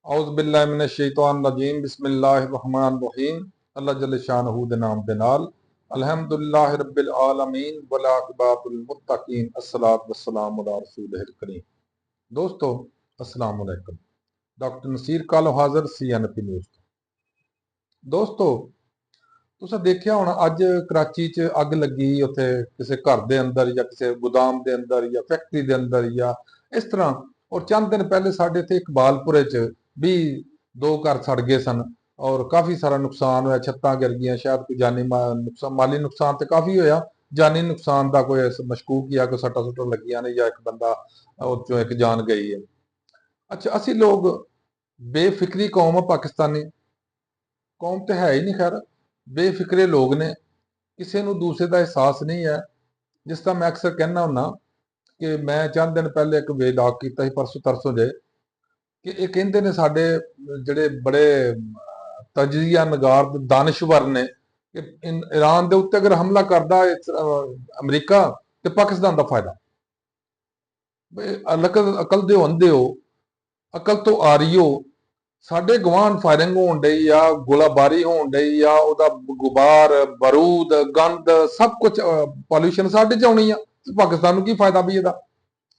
औज़ुबिल्लाहि मिनश्शैतानिर्रजीम बिस्मिल्लाहिर्रहमानिर्रहीम अल्लाह जल्ल शानहू दे नाम दे नाल अल्हम्दुलिल्लाहि रब्बिल आलमीन वल आक़िबतुल मुत्तकीन अस्सलातु वस्सलामु अला रसूलिहिल करीम। दोस्तों अस्सलाम वालेकुम। डॉक्टर नसीर कालो हाज़र CNP न्यूज़। दोस्तों तुसां देखिया होना अज कराची च अग लगी उत्थे किसी घर दे अंदर या किसी गोदाम दे अंदर या फैक्ट्री दे अंदर या इस तरह। और चंद दिन पहले साडे इत्थे इकबालपुरे च भी दो घर सड़ गए सन और काफ़ी सारा नुकसान होया, छत्तां गिर गईयां, शायद कोई जानी नुकसान माली नुकसान तो काफ़ी होया, जानी नुकसान का कोई मशकूक ही कोई सट्टा सुट्टां लगियां ने या एक बंदा उस चों एक जान गई है। अच्छा असी लोग बेफिक्री कौम है, पाकिस्तानी कौम तो है ही नहीं, खैर बेफिक्रे लोग ने, किसी नूं दूसरे का एहसास नहीं है। जिस तरह मैं अक्सर कहना हुन्ना कि मैं चंद दिन पहले एक वेदाग किया परसों तरसों जे कि ये कहते ने साडे जिहड़े बड़े तजिया नगार दानश्वर ने कि ईरान के उत्ते अगर हमला करदा अमरीका तो पाकिस्तान का फायदा। अकल दे अंधे हो, अकल तो आ रही हो, साडे गवान फायरिंग होण डई आ, गोलाबारी होण डई आ, ओदा गुबार बारूद गंद सब कुछ पॉल्यूशन साडे च आउणी आ, पाकिस्तान नूं की फायदा भी इहदा।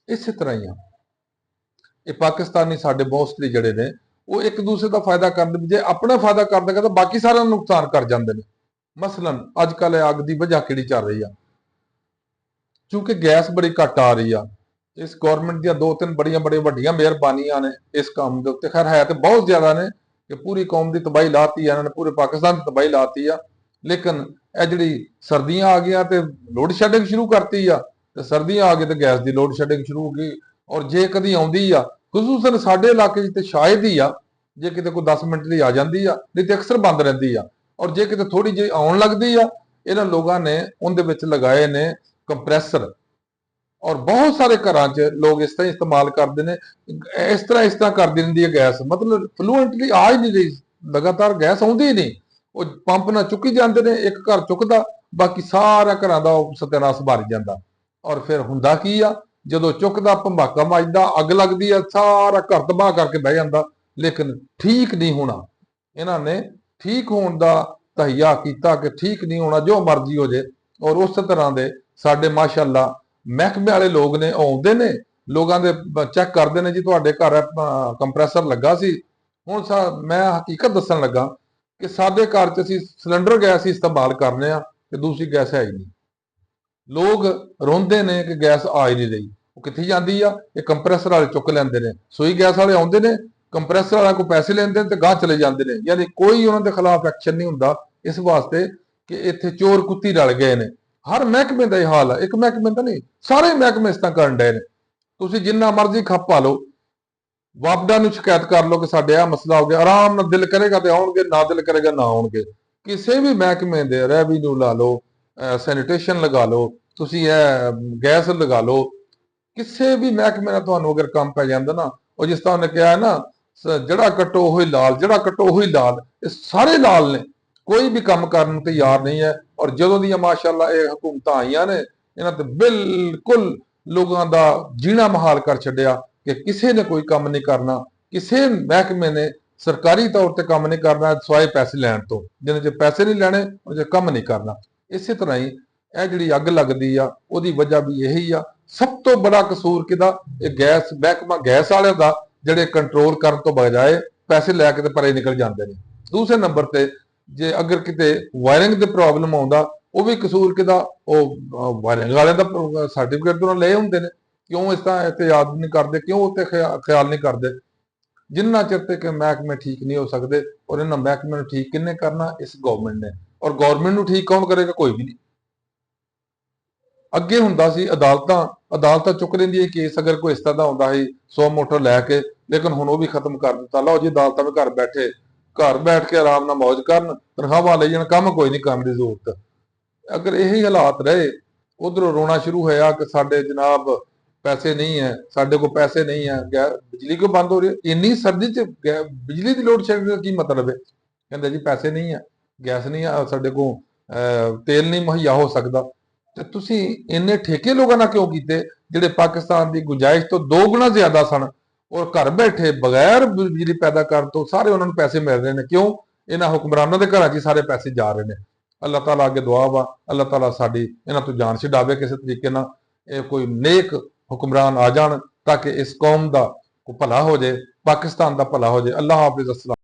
इस तरह ही आ ये पाकिस्तानी साडे मोस्टली जिहड़े ने वो एक दूसरे का फायदा करते, जे अपना फायदा करते करते बाकी सारा नुकसान कर जाते हैं। मसलन अजकल अग की वजह कि चल रही है, क्योंकि गैस बड़ी घट आ रही है। इस गौरमेंट दी दो तीन बड़िया वड्डियां मेहरबानियां ने इस काम के उत्ते, खैर है तो बहुत ज्यादा ने कि पूरी कौम की तबाही लाती है, इन्होंने पूरे पाकिस्तान की तबाही लाती है। लेकिन यह जी सर्दियां आ गई तो लोड शेडिंग शुरू करती है, तो सर्दियां आ गई तो गैस की लोड शेडिंग शुरू हो गई। और जे कदी आउंदी आ खसूसन साडे इलाके च शायद ही आ, जे किते कोई 10 मिनट ली आ जाती आ, नहीं तो अक्सर बंद रहती आ। और जे किते थोड़ी जी आउण लगदी आ, इन्हां लोगों ने उहदे विच लगाए ने कंप्रैसर, और बहुत सारे घरां च लोग इस तरह इस्तेमाल करते हैं। इस तरह कर दी है गैस, मतलब फ्लूएंटली आ ही नहीं रही, लगातार गैस आउंदी ही नहीं। वो पंप ना चुकी जाते हैं, एक घर चुकता बाकी सारा घरां दा सत्यानाश भर जाता। और फिर हुंदा की आ, जदों चुकदा भंबाका मचदा अग लगदी है, सारा घर तबाह करके बह जाता। लेकिन ठीक नहीं होना, इन्हां ने ठीक होने का तहिया किया कि ठीक नहीं होना, जो मर्जी हो जाए। और उस तरह के साडे माशाअल्लाह महकमे वाले लोग ने आउंदे ने, लोगों के चैक करते हैं जी तुहाडे घर कंप्रैसर लगा सी। हुण मैं हकीकत दसन लगा कि साडे घर च असीं सिलेंडर गैस ही इस्तेमाल करने आ ते दूसरी गैस है ही नहीं। लोग रोंदे ने कि गैस आ ही नहीं रही, वो कित्थे जांदी आ, ये कंप्रैसर वाले चुक लैंदे ने। सोई गैस वाले आउंदे ने, कंप्रैसर वाला को पैसे लेंदे ने ते गांह चले जांदे ने, यानी कोई उन्हां दे खिलाफ एक्शन नहीं हुंदा। इस वास्ते कि इत्थे चोर कुत्ती रल गए ने। हर महकमे का यह हाल है, एक महकमे का नहीं, सारे महकमे इस तरह करन डए ने। तुसीं जिन्ना मर्जी खप पा लो, वापडा नूं शिकायत कर लो कि साडे आ मसला हो गया, आराम नाल दिल करेगा तो आउणगे, ना दिल करेगा ना आउणगे। किसी भी महकमे दे रेवन्यू ला लो, सैनिटेशन लगा लो, तुसीं गैस लगा लो, किसी भी महकमे नाल तुहानूं अगर काम पै जांदा ना, और जिस तरह उन्हें कहा है ना जड़ा कट्टो ओही लाल, जड़ा कट्टो ओही लाल, ये सारे लाल ने, कोई भी काम करने को तैयार नहीं है। और जदों दी माशाअल्लाह ये हुकूमतां आईयां ने, इन्हां ते बिल्कुल लोगों का जीना महाल कर छड्डिया कि किसी ने कोई काम नहीं करना, किसी महकमे ने सरकारी तौर पर काम नहीं करना सिवाए पैसे लैण तो, जिन्हें जे पैसे नहीं लैणे उन्हें काम नहीं करना। इस तरह ही यह जी अग लगती आ, उहदी वजह भी यही आ। सब तो बड़ा कसूर किदा, गैस महकमा गैस वाले का, जिहड़े कंट्रोल करन तो बजाए पैसे लैके ते परे निकल जाते हैं। दूसरे नंबर ते जे अगर किते वायरिंग की प्रॉब्लम आउंदा, वो भी कसूर किदा, वायरिंग वाले का सर्टिफिकेट तो ले हुंदे ने, क्यों इस तरह इत्ते याद नहीं करते, क्यों उत्ते ख्याल नहीं करते। जिन्ना चिर तक महकमे ठीक नहीं हो सकते, और इन्होंने महकमे ठीक किन्ने करना, इस गौरमेंट ने। और गौरमेंट को ठीक कौन करेगा, कोई भी नहीं। अगे हुंदा सी अदालतां चुक लैंदियां केस, अगर कोई इस तरह का आउंदा सी 100 मोटर लैके, लेकिन हुण वो भी खत्म कर दिता। लो जी अदालतां में घर बैठ के आराम नाल मौज करन, तनखावां ले जाण, काम कोई नहीं करन दी जरूरत। अगर यही हालात रहे, उधरों रोना शुरू होया कि साडे जनाब पैसे नहीं है, साडे को पैसे नहीं है, बिजली क्यों बंद हो रही है, इन्नी सर्दी च बिजली की लोड शेडिंग का की मतलब है। कहते जी पैसे नहीं है, गैस नहीं है, साडे को तेल नहीं मुहैया हो सकता। तो तुसीं इन्ने ठेके लोगों नाल क्यों कीते, जिहड़े पाकिस्तान की गुंजाइश तो 2 गुना ज्यादा सन, ਔਰ ਘਰ ਬੈਠੇ ਬਗੈਰ ਬਿਜਲੀ ਪੈਦਾ ਕਰਨ ਤੋਂ ਸਾਰੇ ਉਹਨਾਂ ਨੂੰ ਪੈਸੇ ਮਿਲ ਰਹੇ ਨੇ। ਕਿਉਂ? ਇਹਨਾਂ ਹੁਕਮਰਾਨਾਂ ਦੇ ਘਰਾਂ 'ਚ ਹੀ ਸਾਰੇ ਪੈਸੇ ਜਾ ਰਹੇ ਨੇ। ਅੱਲਾਹ ਤਾਲਾ ਅੱਗੇ ਦੁਆ ਵਾ, ਅੱਲਾਹ ਤਾਲਾ ਸਾਡੀ ਇਹਨਾਂ ਤੋਂ ਜਾਨ ਛਡਾਵੇ ਕਿਸੇ ਤਰੀਕੇ ਨਾਲ। ਇਹ ਕੋਈ ਨੇਕ ਹੁਕਮਰਾਨ ਆ ਜਾਣ ਤਾਂ ਕਿ ਇਸ ਕੌਮ ਦਾ ਭਲਾ ਹੋ ਜਾਏ, ਪਾਕਿਸਤਾਨ ਦਾ ਭਲਾ ਹੋ ਜਾਏ। ਅੱਲਾਹ ਹਾਫਿਜ਼। अस्सलाम।